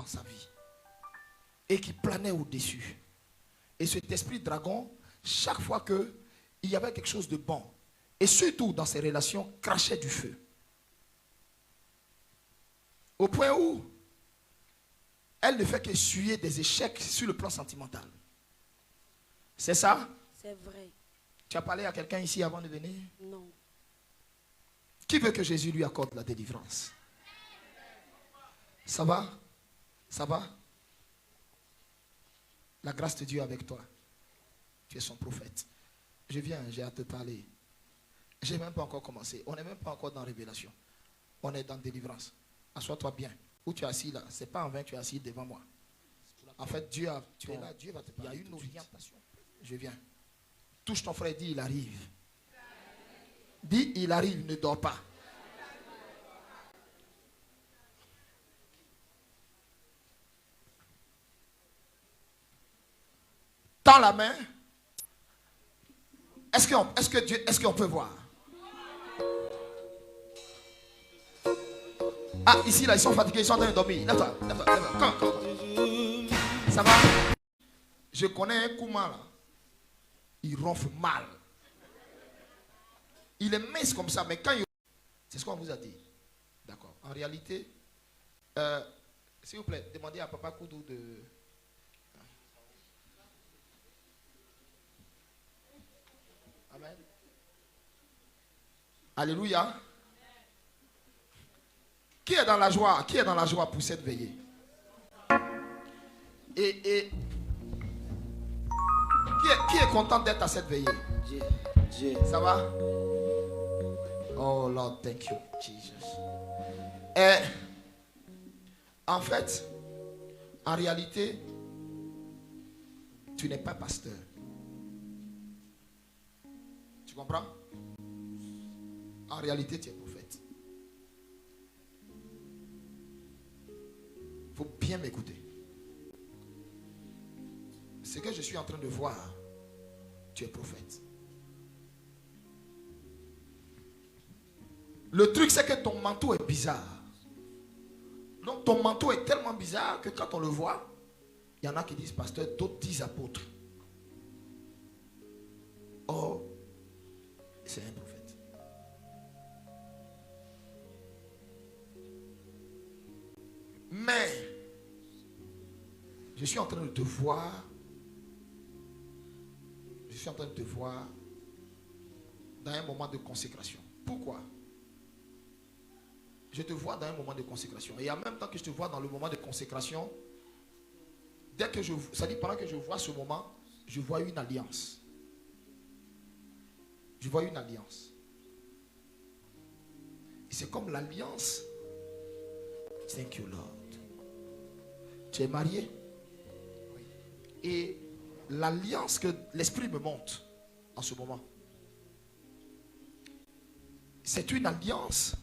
dans sa vie et qui planait au-dessus. Et cet esprit dragon, chaque fois qu'il y avait quelque chose de bon, et surtout dans ses relations, crachait du feu. Au point où elle ne fait qu'essuyer des échecs sur le plan sentimental. C'est ça? C'est vrai. Tu as parlé à quelqu'un ici avant de venir? Non. Qui veut que Jésus lui accorde la délivrance? Ça va? Ça va? La grâce de Dieu avec toi. Tu es son prophète. Je viens, j'ai à te parler. Je n'ai même pas encore commencé. On n'est même pas encore dans révélation. On est dans délivrance. Assois-toi bien. Où tu es assis là, c'est pas en vain que tu es assis devant moi. En fait, tu es là, Dieu va te parler. Il y a une orientation. Je viens. Touche ton frère, dis il arrive. Dis il arrive, ne dors pas. Tends la main. Est-ce qu'on peut voir? Ah, ici, là, ils sont fatigués, ils sont en train de dormir. Lève-toi, lève-toi, lève-toi. Quand. Ça va? Je connais un Kouma, là. Il ronfle mal. Il est mince comme ça, mais quand il... C'est ce qu'on vous a dit. D'accord. En réalité, s'il vous plaît, demandez à Papa Koudou de... Amen. Alléluia. Qui est dans la joie? Qui est dans la joie pour cette veillée? Et qui est content d'être à cette veillée? Dieu. Ça va? Oh Lord, thank you, Jesus. Et en fait, en réalité, tu n'es pas pasteur. Tu comprends? En réalité, tu es prophète. Il faut bien m'écouter. Ce que je suis en train de voir, tu es prophète. Le truc, c'est que ton manteau est bizarre. Donc, ton manteau est tellement bizarre que quand on le voit, il y en a qui disent pasteur, d'autres disent apôtre. Or, c'est un prophète. Mais, je suis en train de te voir. Je suis en train de te voir dans un moment de consécration. Pourquoi? Je te vois dans un moment de consécration. Et en même temps que je te vois dans le moment de consécration, dès que pendant que je vois ce moment, je vois une alliance. Je vois une alliance. Et c'est comme l'alliance. Thank you, Lord. Tu es marié? Et l'alliance que l'esprit me montre en ce moment, c'est une alliance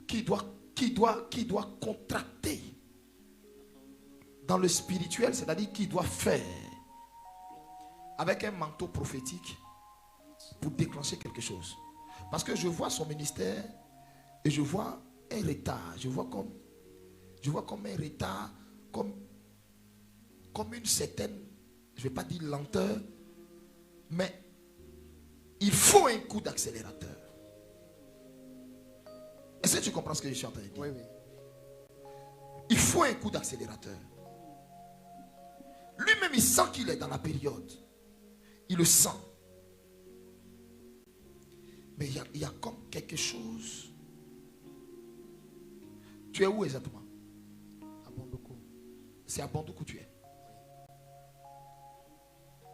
qui doit contracter dans le spirituel, c'est-à-dire qui doit faire avec un manteau prophétique pour déclencher quelque chose. Parce que je vois son ministère et je vois un retard. Je vois comme un retard, comme une certaine, je ne vais pas dire lenteur, mais il faut un coup d'accélérateur. Est-ce que tu comprends ce que je suis en train de dire? Oui, oui. Il faut un coup d'accélérateur. Lui-même, il sent qu'il est dans la période. Il le sent. Mais il y a comme quelque chose. Tu es où exactement? À Bondoukou. C'est à Bondoukou que tu es.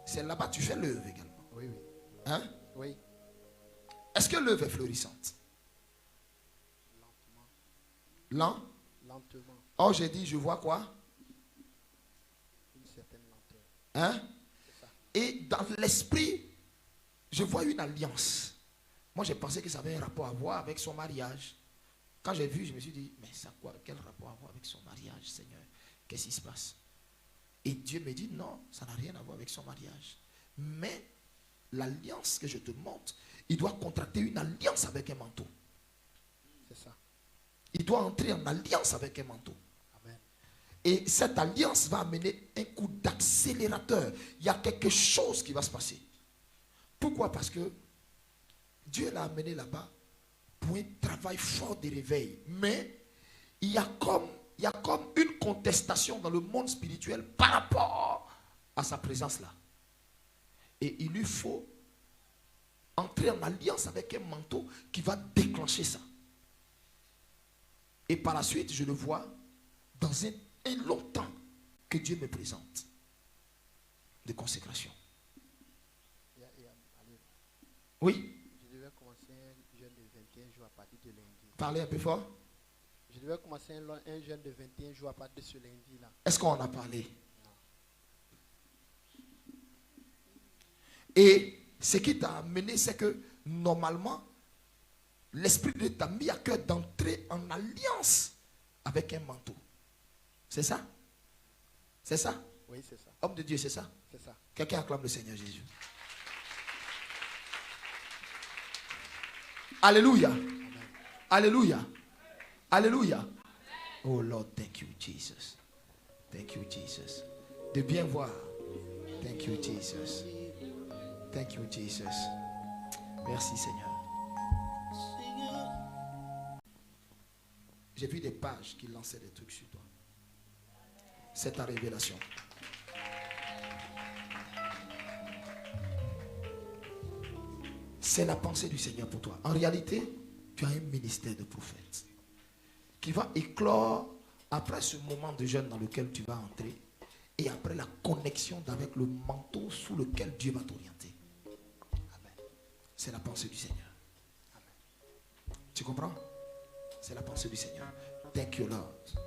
C'est là-bas que tu fais l'œuvre également. Oui, oui. Hein? Oui. Est-ce que l'œuvre est florissante? Lentement. Lent? Lentement. Oh, j'ai dit, je vois quoi? Une certaine lenteur. Hein? Et dans l'esprit, je vois une alliance. Moi, j'ai pensé que ça avait un rapport à voir avec son mariage. Quand j'ai vu, je me suis dit, mais ça quoi? Quel rapport à voir avec son mariage, Seigneur? Qu'est-ce qui se passe? Et Dieu me dit, non, ça n'a rien à voir avec son mariage. Mais l'alliance que je te montre, il doit contracter une alliance avec un manteau. C'est ça. il doit entrer en alliance avec un manteau. Amen. Et cette alliance va amener un coup d'accélérateur. Il y a quelque chose qui va se passer. Pourquoi? Parce que Dieu l'a amené là-bas pour un travail fort de réveil. Mais il y a comme une contestation dans le monde spirituel par rapport à sa présence là. Et il lui faut entrer en alliance avec un manteau qui va déclencher ça. Et par la suite, je le vois dans un long temps que Dieu me présente de consécration. Oui? Je devais commencer un jeûne de 21 jours à partir de lundi. Parlez un peu fort. Je devais commencer un jeûne de 21 jours à partir de ce lundi-là. Est-ce qu'on en a parlé? Et ce qui t'a amené, c'est que normalement, l'Esprit de Dieu t'a mis à cœur d'entrer en alliance avec un manteau. C'est ça? C'est ça? Oui, c'est ça. Homme de Dieu, c'est ça? C'est ça. Quelqu'un acclame le Seigneur Jésus. Alléluia. Amen. Alléluia. Alléluia. Oh Lord, thank you, Jesus. Thank you, Jesus. De bien voir. Thank you, Jesus. Thank you, Jesus. Merci, Seigneur. J'ai vu des pages qui lançaient des trucs sur toi. C'est ta révélation. C'est la pensée du Seigneur pour toi. En réalité, tu as un ministère de prophète qui va éclore après ce moment de jeûne dans lequel tu vas entrer et après la connexion avec le manteau sous lequel Dieu va t'orienter. Amen. C'est la pensée du Seigneur. Amen. Tu comprends? C'est la pensée du Seigneur. Thank you, Lord.